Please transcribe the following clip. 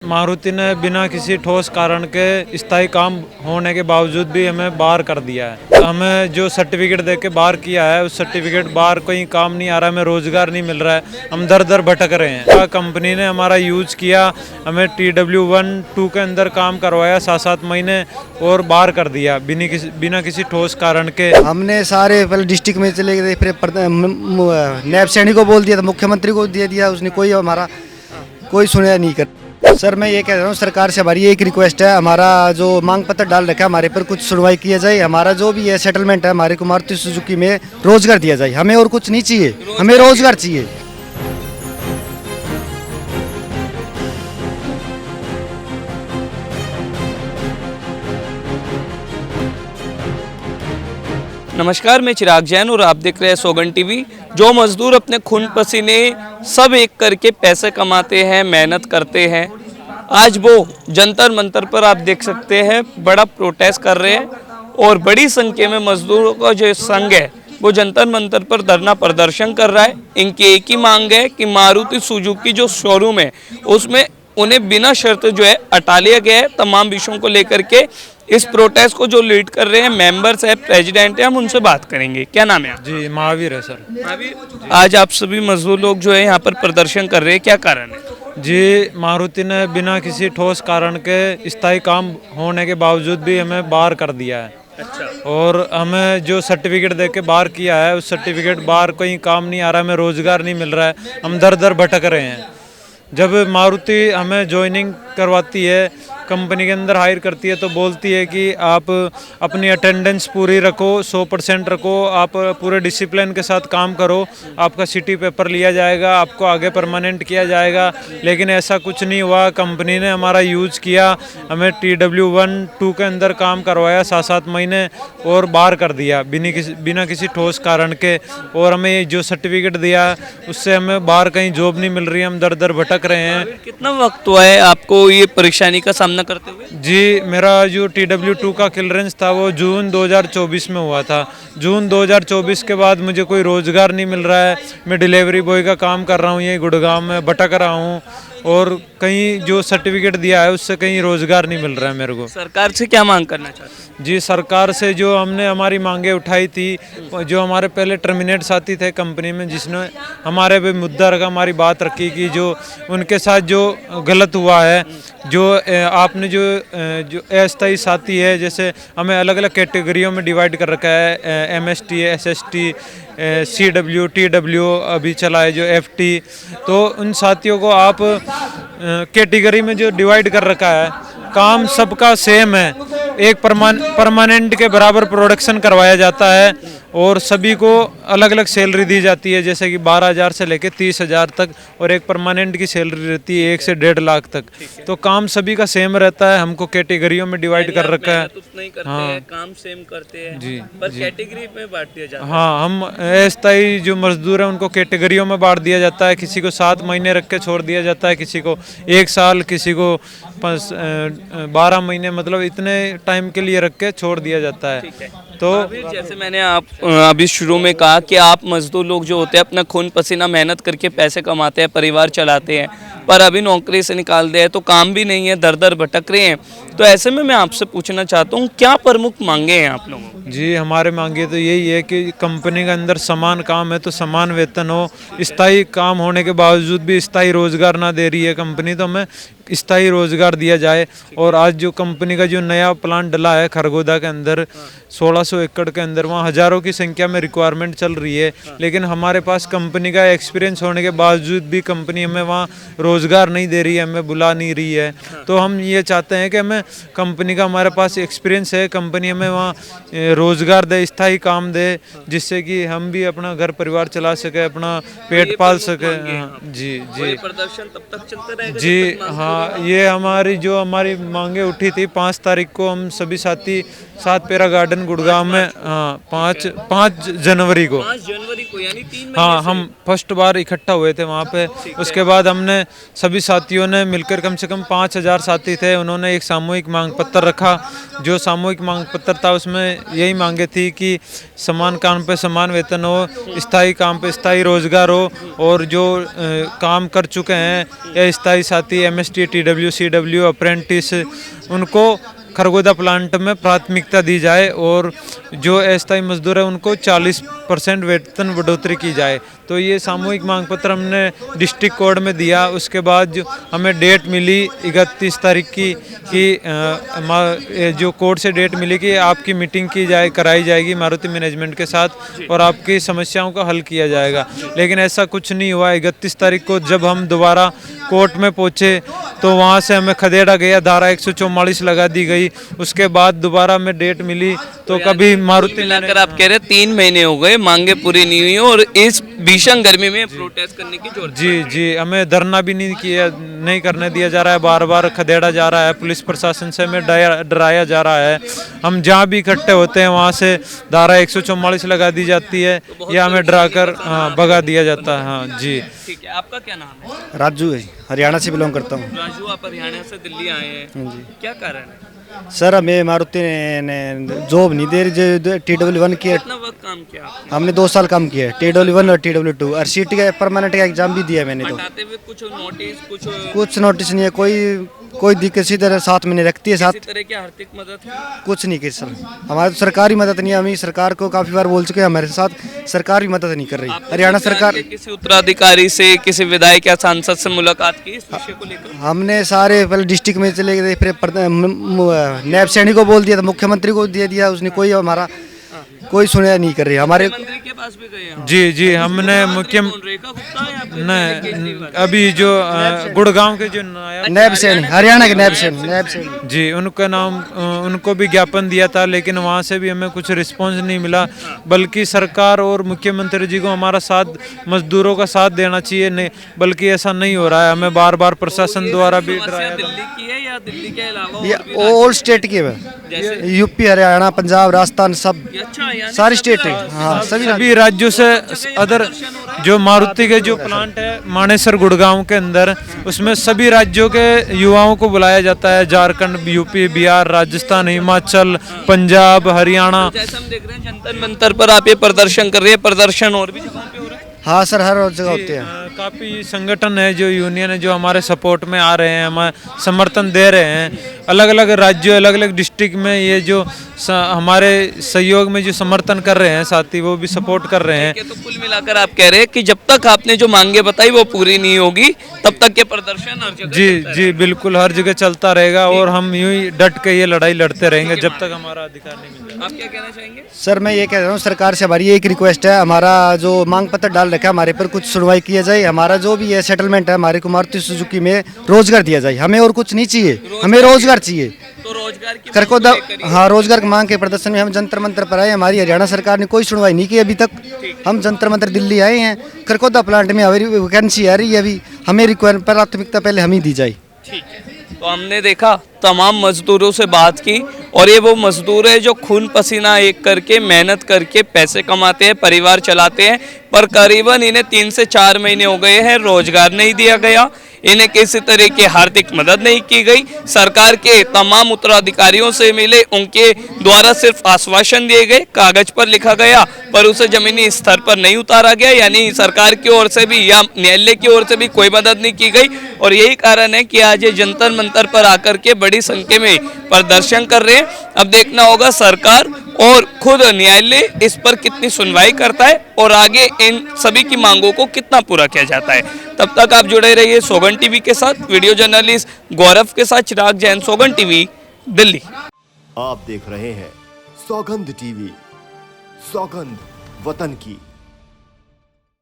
मारुति ने बिना किसी ठोस कारण के स्थायी काम होने के बावजूद भी हमें बाहर कर दिया है। हमें जो सर्टिफिकेट देके बाहर किया है उस सर्टिफिकेट बाहर कोई काम नहीं आ रहा, हमें रोजगार नहीं मिल रहा है, हम दर दर भटक रहे हैं। कंपनी ने हमारा यूज किया, हमें TW1-2 के अंदर काम करवाया 7-7 महीने और बाहर कर दिया बिना किसी ठोस कारण के। हमने सारे पहले डिस्ट्रिक्ट में चले गए, फिर नैब सैनी को बोल दिया था, मुख्यमंत्री को दे दिया, उसने कोई सुना नहीं कर। सर मैं ये कह रहा हूँ सरकार से हमारी एक रिक्वेस्ट है, हमारा जो मांग पत्र डाल रखा है हमारे पर कुछ सुनवाई किया जाए, हमारा जो भी है सेटलमेंट है हमारे को मारुति सुजुकी में रोजगार दिया जाए, हमें और कुछ नहीं चाहिए, हमें रोजगार चाहिए। नमस्कार, मैं चिराग जैन और आप देख रहे हैं सोगन टीवी। जो मजदूर अपने खून पसीने सब एक करके पैसे कमाते हैं, मेहनत करते हैं, आज वो जंतर मंतर पर आप देख सकते हैं बड़ा प्रोटेस्ट कर रहे हैं और बड़ी संख्या में मजदूरों का जो संघ है वो जंतर मंतर पर धरना प्रदर्शन कर रहा है। इनकी एक ही मांग है कि मारुति सुजुकी जो शोरूम है उसमें उन्हें बिना शर्त जो है हटा लिया गया है। तमाम विषयों को लेकर के इस प्रोटेस्ट को जो लीड कर रहे हैं मेंबर्स है, प्रेसिडेंट है, हम उनसे बात करेंगे। क्या नाम है? जी महावीर है सर। महावीर, आज आप सभी मजदूर लोग जो है यहाँ पर प्रदर्शन कर रहे हैं, क्या कारण है? जी मारुति ने बिना किसी ठोस कारण के स्थायी काम होने के बावजूद भी हमें बाहर कर दिया है। अच्छा। और हमें जो सर्टिफिकेट देके बाहर किया है उस सर्टिफिकेट बाहर कोई काम नहीं आ रहा, हमें रोजगार नहीं मिल रहा है, हम दर दर भटक रहे हैं। जब मारुति हमें ज्वाइनिंग करवाती है, कंपनी के अंदर हायर करती है, तो बोलती है कि आप अपनी अटेंडेंस पूरी रखो, 100% रखो, आप पूरे डिसिप्लिन के साथ काम करो, आपका सिटी पेपर लिया जाएगा, आपको आगे परमानेंट किया जाएगा। लेकिन ऐसा कुछ नहीं हुआ। कंपनी ने हमारा यूज़ किया, हमें TW1-2 के अंदर काम करवाया 7-7 महीने और बाहर कर दिया बिना किसी ठोस कारण के। और हमें जो सर्टिफिकेट दिया उससे हमें बाहर कहीं जॉब नहीं मिल रही है, हम दर दर भटक रहे हैं। कितना वक्त हुआ है आपको ये परेशानी का सामना करते हुए? जी मेरा जो TW2 का क्लियरेंस था वो जून 2024 में हुआ था। जून 2024 के बाद मुझे कोई रोज़गार नहीं मिल रहा है। मैं डिलीवरी बॉय का काम कर रहा हूँ, यही गुड़गांव में भटक रहा हूँ और कहीं जो सर्टिफिकेट दिया है उससे कहीं रोज़गार नहीं मिल रहा है मेरे को। सरकार से क्या मांग करना चाहते हैं? जी सरकार से जो हमने हमारी मांगे उठाई थी, जो हमारे पहले टर्मिनेट साथी थे कंपनी में जिसने हमारे पे मुद्दा रखा, हमारी बात रखी कि जो उनके साथ जो गलत हुआ है, जो आपने जो अस्थायी साथी है, जैसे हमें अलग अलग कैटेगरियों में डिवाइड कर रखा है, MST, SST, CW, TW अभी चला है जो FT, तो उन साथियों को आप कैटेगरी में जो डिवाइड कर रखा है, काम सबका सेम है, एक परमानेंट के बराबर प्रोडक्शन करवाया जाता है और सभी को अलग अलग सैलरी दी जाती है, जैसे कि 12,000 से लेकर 30,000 तक, और एक परमानेंट की सैलरी रहती है 1 से 1.5 लाख तक। तो काम सभी का सेम रहता है, हमको कैटेगरियों में डिवाइड कर रखा है। नहीं करते हैं, काम सेम करते हैं जी, पर कैटेगरी में बांट दिया जाता है। हाँ, हम अस्थायी जो मजदूर हैं उनको कैटेगरियों में बांट दिया जाता है। किसी को 7 महीने रख के छोड़ दिया जाता है, किसी को 1 साल, किसी को 12 महीने, मतलब इतने टाइम के लिए रख के छोड़ दिया जाता है। तो जैसे मैंने आप अभी शुरू में कहा कि आप मजदूर लोग जो होते हैं अपना खून पसीना मेहनत करके पैसे कमाते हैं, परिवार चलाते हैं, पर अभी नौकरी से निकाल दिया है तो काम भी नहीं है, दर दर भटक रहे हैं। तो ऐसे में मैं आपसे पूछना चाहता हूँ क्या प्रमुख मांगे हैं आप लोगों की? जी हमारे मांगे तो यही है कि कंपनी के अंदर समान काम है तो समान वेतन हो, स्थायी काम होने के बावजूद भी स्थायी रोजगार ना दे रही है कंपनी, तो हमें स्थायी रोजगार दिया जाए। और आज जो कंपनी का जो नया प्लांट डला है खरगोदा के अंदर 1600 एकड़ के अंदर, वहाँ हज़ारों की संख्या में रिक्वायरमेंट चल रही है, लेकिन हमारे पास कंपनी का एक्सपीरियंस होने के बावजूद भी कंपनी हमें वहाँ रोज़गार नहीं दे रही है, हमें बुला नहीं रही है। तो हम ये चाहते हैं कि हमें कंपनी का, हमारे पास एक्सपीरियंस है, कंपनी हमें वहाँ रोज़गार दे, स्थायी काम दे, जिससे कि हम भी अपना घर परिवार चला सके, अपना पेट पाल सके। जी जी प्रदर्शन तब तक चलता रहेगा जी हाँ, ये हमारी मांगे उठी थी 5 तारीख को, हम सभी साथी 7 पेरा गार्डन गुड़गांव में, हाँ 5 जनवरी को, 5 जनवरी को, यानी 3 हाँ हम फर्स्ट बार इकट्ठा हुए थे वहाँ पे। उसके बाद हमने सभी साथियों ने मिलकर, कम से कम 5,000 साथी थे, उन्होंने एक सामूहिक मांग पत्र रखा। जो सामूहिक मांग पत्र था उसमें यही मांगे थी कि समान काम पे समान वेतन हो, स्थायी काम पे स्थायी रोजगार हो, और जो काम कर चुके हैं या स्थायी साथी MST TWCW अप्रेंटिस उनको खरगोदा प्लांट में प्राथमिकता दी जाए और जो अस्थायी मजदूर है उनको 40% वेतन बढ़ोतरी की जाए। तो ये सामूहिक मांग पत्र हमने डिस्ट्रिक्ट कोर्ट में दिया। उसके बाद जो हमें डेट मिली 31 तारीख की कि जो कोर्ट से डेट मिली कि आपकी मीटिंग कराई जाएगी मारुति मैनेजमेंट के साथ और आपकी समस्याओं का हल किया जाएगा। लेकिन ऐसा कुछ नहीं हुआ। 31 तारीख को जब हम दोबारा कोर्ट में पहुंचे तो वहां से हमें खदेड़ा गया, धारा 144 लगा दी गई। उसके बाद दोबारा में डेट मिली तो कभी मारुति मिलाकर आप कह रहे 3 महीने हो गए मांगे पूरी नहीं हुई और इस भीषण गर्मी में प्रोटेस्ट करने की जरूरत। जी, हमें धरना भी नहीं करने दिया जा रहा है, बार बार खदेड़ा जा रहा है, पुलिस प्रशासन से हमें डराया जा रहा है। हम जहाँ भी इकट्ठे होते हैं वहाँ से धारा 144 लगा दी जाती है या हमें डरा कर भगा दिया जाता है। हाँ जी। ठीक है, आपका क्या नाम है? राजू है, हरियाणा से बिलोंग करता हूँ। राजू, आप हरियाणा से दिल्ली आए हैं, क्या कारण है? सर हमें मारुति ने जॉब नहीं दे रही। जो TW1 की कितना वक्त काम किया आपने? हमने 2 साल काम किया है, TW1 और TW2 और सीट का परमानेंट का एग्जाम भी दिया है मैंने। तो हटाते हुए कुछ कुछ नोटिस नहीं है, कोई दिक्कत इसी तरह 7 महीने रखती है। किसी 7 तरह की आर्थिक मदद है? कुछ नहीं की सर, हमारे तो सरकारी मदद नहीं है। हम सरकार को काफी बार बोल चुके हैं, हमारे साथ सरकार भी मदद नहीं कर रही। हरियाणा सरकार किसी उत्तराधिकारी से, किसी विधायक या सांसद से मुलाकात की इस विषय को लेकर? हमने सारे पहले डिस्ट्रिक्ट में चले गए, फिर नैब सैनी को बोल दिया था, मुख्यमंत्री को दे दिया, उसने कोई सुनवाई नहीं कर रही हमारे। मंत्री के पास भी गए हैं? जी, हमने रेखा गुप्ता या फिर नहीं, अभी जो गुड़गांव के जो नैब सैनी, हरियाणा के नैब सैनी जी, उनका नाम उनको भी ज्ञापन दिया था, लेकिन वहाँ से भी हमें कुछ रिस्पांस नहीं मिला। बल्कि सरकार और मुख्यमंत्री जी को हमारा साथ, मजदूरों का साथ देना चाहिए, नहीं बल्कि ऐसा नहीं हो रहा है। हमें बार बार प्रशासन द्वारा भी डराया। दिल्ली की है या दिल्ली के अलावा ये ऑल स्टेट की है, यूपी, हरियाणा, पंजाब, राजस्थान, सब सारी स्टेट है। हाँ, सभी राज्यों से अदर जो मारुति के जो प्लांट है मानेसर गुड़गांव के अंदर, उसमें सभी राज्यों के युवाओं को बुलाया जाता है। झारखंड, यूपी, बिहार, राजस्थान, हिमाचल, पंजाब, हरियाणा। जैसे हम देख रहे हैं जंतर मंतर पर आप ये प्रदर्शन कर रहे हैं, प्रदर्शन और भी जगहों पे हो रहा है? हाँ सर, हर जगह होते हैं। काफ़ी संगठन है, जो यूनियन है, जो हमारे सपोर्ट में आ रहे हैं, हमें समर्थन दे रहे हैं। अलग अलग राज्यों, अलग अलग डिस्ट्रिक्ट में ये जो हमारे सहयोग में जो समर्थन कर रहे हैं साथी, वो भी सपोर्ट कर रहे हैं। तो कुल मिलाकर आप कह रहे हैं कि जब तक आपने जो मांगे बताई वो पूरी नहीं होगी तब तक ये प्रदर्शन हर जगह जी बिल्कुल हर जगह चलता रहेगा और हम यूं ही डट के ये लड़ाई लड़ते रहेंगे जब तक हमारा अधिकार नहीं मिलेगा। आप क्या कहना चाहेंगे? सर मैं ये कह रहा हूँ, सरकार से हमारी एक रिक्वेस्ट है, हमारा जो मांग पत्र डाल रखा है हमारे पर कुछ सुनवाई किया जाए। हमारा जो भी है सेटलमेंट है, हमारे को मारुति सुजुकी में रोजगार दिया जाए। हमें और कुछ नहीं चाहिए, हमें रोजगार चाहिए। तो रोजगार की खरगोदा, हाँ, रोजगार की मांग के प्रदर्शन में हम जंतर मंतर पर आए। हमारी हरियाणा सरकार ने कोई सुनवाई नहीं की अभी तक। हम जंतर मंतर दिल्ली आए हैं, खरगोदा प्लांट में हमारी वैकेंसी आ रही है अभी, हमें प्राथमिकता पहले हम ही दी जाए। ठीक है, तो हमने देखा तमाम मजदूरों से बात की और ये वो मजदूर है जो खून पसीना एक करके मेहनत करके पैसे कमाते हैं, परिवार चलाते हैं, पर करीबन इन्हें 3 से 4 महीने हो गए हैं रोजगार नहीं दिया गया, इन्हें किसी तरह की आर्थिक मदद नहीं की गई। सरकार के तमाम उत्तराधिकारियों से मिले, उनके द्वारा सिर्फ आश्वासन दिए गए, कागज पर लिखा गया पर उसे जमीनी स्तर पर नहीं उतारा गया। यानी सरकार की ओर से भी या न्यायालय की ओर से भी कोई मदद नहीं की गई और यही कारण है कि आज ये जंतर मंतर पर आकर के बड़ी संख्या में प्रदर्शन कर रहे हैं। अब देखना होगा सरकार और खुद न्यायालय इस पर कितनी सुनवाई करता है और आगे इन सभी की मांगों को कितना पूरा किया जाता है। तब तक आप जुड़े रहिए सौगंध टीवी के साथ। वीडियो जर्नलिस्ट गौरव के साथ चिराग जैन, सौगंध टीवी, दिल्ली। आप देख रहे हैं सौगंध टीवी, सौगंध वतन की।